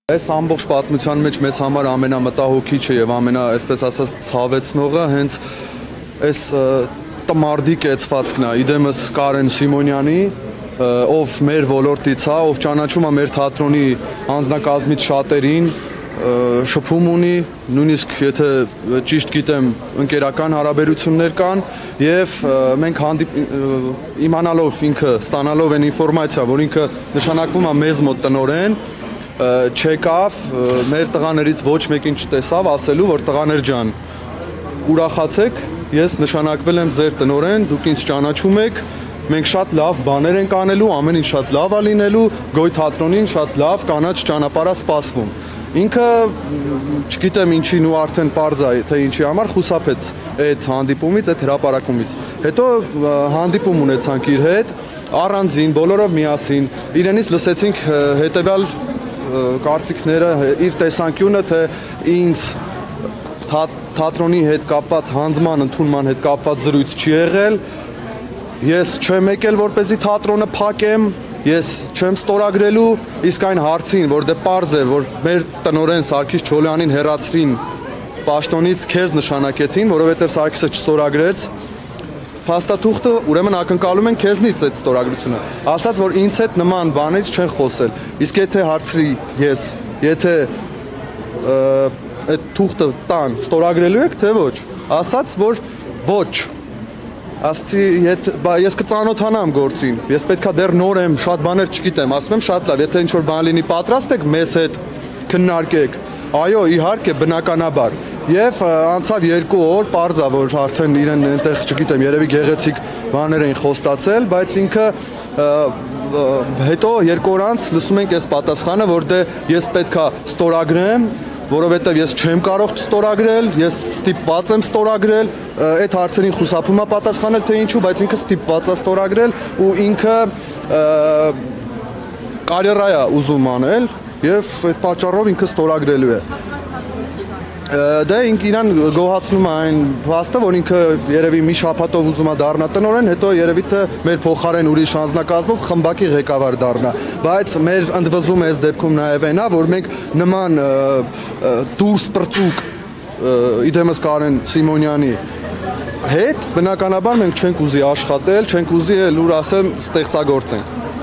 Այս ամբողջ պատմության մեջ մեզ համար ամենամտահոգիչը եւ այսպես ասած ցավեցնողը հենց այս տմարդի կեցվածքն է, իդեմս Կարեն Սիմոնյանի, ով մեր ոլորտից է, ով ճանաչում է մեր թատրոնի անձնակազմից շատերին, շփում ունի, նույնիսկ եթե ճիշտ գիտեմ, ընկերական հարաբերություններ կան եւ մենք իմանալով ինքը ստանալով այն ինֆորմացիա, որ ինքը նշանակվում է մեզ մոտ տնօրեն, չեկավ, մեր տղաներից ոչ մեկին չտեսավ, ասելու, որ տղաներ ջան, ուրախացեք, ես նշանակվել եմ ձեր տնօրեն, դուք ինձ ճանաչում եք, մենք շատ լավ բաներ ենք անելու, ամեն ինչ շատ լավ է լինելու, Գոյ թատրոնին շատ լավ կանաչ ճանապարհ է սպասվում։ Ինքը, չգիտեմ ինչին ու արդեն պարզ է, թե ինչի համար խուսափեց այդ հանդիպումից, այդ հրապարակումից։ Հետո հանդիպում ունեցանք իր հետ, առանձին, բոլորով միասին, իրենից լսեցինք հետևյալ կարծիքները, իր տեսանկյունը, թե ինձ թատրոնի հետ կապված հանձման, ընդունման հետ կապված զրույց չի եղել, ես չեմ եկել որպեսզի թատրոնը փակեմ, ես չեմ ստորագրելու, իսկ այն հարցին, որ դե պարզ է, որ մեր տնօրեն Սարգիս Չոլյանին հեռացրին պաշտոնից, քեզ նշանակեցին, որովհետև Սարգիսը չստորագրեց, փաստաթուղթը ուրեմն ակնկալում են քեզնից այդ ստորագրությունը։ Ասաց, որ ինձ հետ նման բանից չեն խոսել։ Իսկ եթե հարցրի ես, եթե այդ թուղթը տան, ստորագրելու եք, թե ոչ, ասաց, որ ոչ։ Ասացի, ես կծանոթանամ գործին, ես պետքա դեռ նոր եմ, շատ բաներ չգիտեմ, ասում եմ շատ լավ, եթե ինչ-որ բան լինի պատրաստ եք մեզ հետ քննարկեք, այո, իհարկե, բնականաբար։ Եվ անցավ 2 օր, պարզ է, որ արդեն իրեն այնտեղ, չգիտեմ, երևի գեղեցիկ բաներ էին խոստացել, բայց ինքը հետո 2 օր անց լսում ենք այս պատասխանը, որ դե ես պետքա ստորագրեմ, որովհետև ես չեմ կարող չստորագրել, ես ստիպված եմ ստորագրել, այդ հարցերին խուսափում է պատասխանել, թե ինչու, բայց ինքը ստիպված է ստորագրել ու ինքը կարիերա է ուզում անել եւ այդ պատճառով ինքը ստորագրելու է։ Դե իրան գոհացնում է այն փաստը, որ ինքը երևի մի շաբաթով ուզում է դառնա տնօրեն, հետո երևի թե մեր փոխարեն ուրիշ անձնակազմով խմբակի ղեկավար դառնա, բայց մեր ընդվզումը այս դեպքում նաև այն է, որ մենք նման դուրս պրծուկ իդեմս Կարեն Սիմոնյանի հետ բնականաբար մենք չենք ուզի աշխատել, չենք ուզի լուր ասեմ ստեղծագործենք։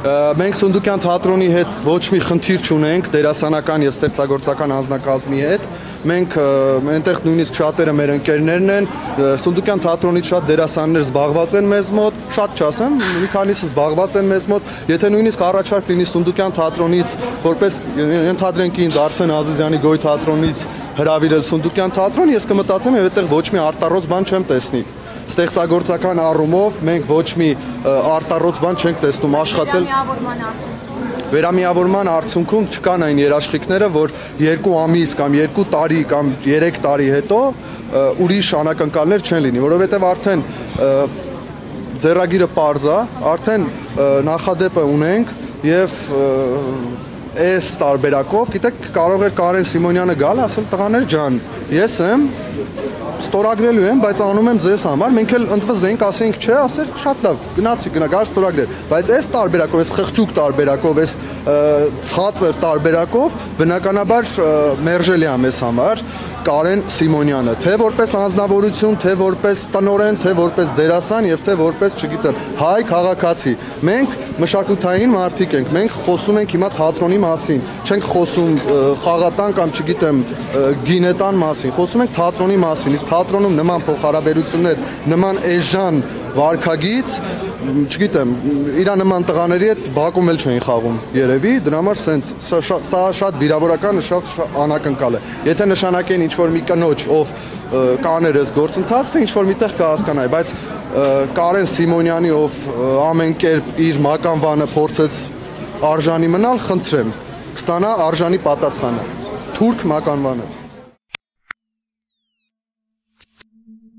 Մենք Սունդուկյան թատրոնի հետ ոչ մի խնդիր չունենք դերասանական եւ ստեղծագործական անձնակազմի հետ։ Մենք այնտեղ նույնիսկ շատերը մեր ընկերներն են, Սունդուկյան թատրոնից շատ դերասաններ զբաղված են մեզ մոտ, շատ չասեմ, մի քանիսը զբաղված են մեզ մոտ։ Եթե նույնիսկ առաջարկ լինի Սունդուկյան թատրոնից, որպես ենթադրենք ինձ Արսեն Ազիզյանի Գոյ թատրոնից հրավիրել Սունդուկյան թատրոն, ես կմտածեմ եւ այդտեղ ոչ մի արտառոց բան չեմ տեսնի։ Ստեղծագործական առումով մենք ոչ մի արտառոց բան չենք տեսնում աշխատել։ Վերամիավորման արդյունքում չկան այն երաշխիքները, որ 2 ամիս կամ 2 տարի կամ 3 տարի հետո ուրիշ անակնկալներ չեն լինի, որովհետև արդեն ձեռագիրը պարզ է, արդեն նախադեպը ունենք եւ այս տարբերակով, գիտեք, կարող էր Կարեն Սիմոնյանը գալ, ասել տղաներ ջան, ես եմ ստորագրելու եմ, բայց անում եմ ձեզ համար, մենք էլ ընդվզենք, ասենք չէ, ասել շատ լավ, գնացի, գար ստորագրել, բայց այս տարբերակով, այս խղճուկ տարբերակով, այս ցածր տարբերակով բնականաբար մերժելի է մեզ համար Կարեն Սիմոնյանը, թե որպես անձնավորություն, թե որպես տնօրեն, թե որպես դերասան եւ թե որպես, չգիտեմ, հայ քաղաքացի։ Մենք մշակութային մարդիկ ենք, մենք խոսում ենք հիմա թատրոնի մասին, չենք խոսում խաղատան կամ չգիտեմ գինետան մասին, խոսում ենք թատրոնի մասին, իսկ թատրոնում նման փոխհարաբերություններ, նման էժան վարքագիծ, չգիտեմ, իրա նման տղաների հետ բակում էլ չէին խաղում երևի, դրա համար սա շատ վիրավորական, շատ անակնկալ է։ Եթե նշանակեն ինչ-որ մի կնոջ, ով կաներ այս գործընթացը, ինչ-որ միտեղ կհասկանայի, բայց Կարեն Սիմոնյանի, ով ամեն կերպ իր մականվանը փորձեց արժանի մնալ, խնդրեմ, կստանա արժանի պատասխանը, թուրք մականվանը։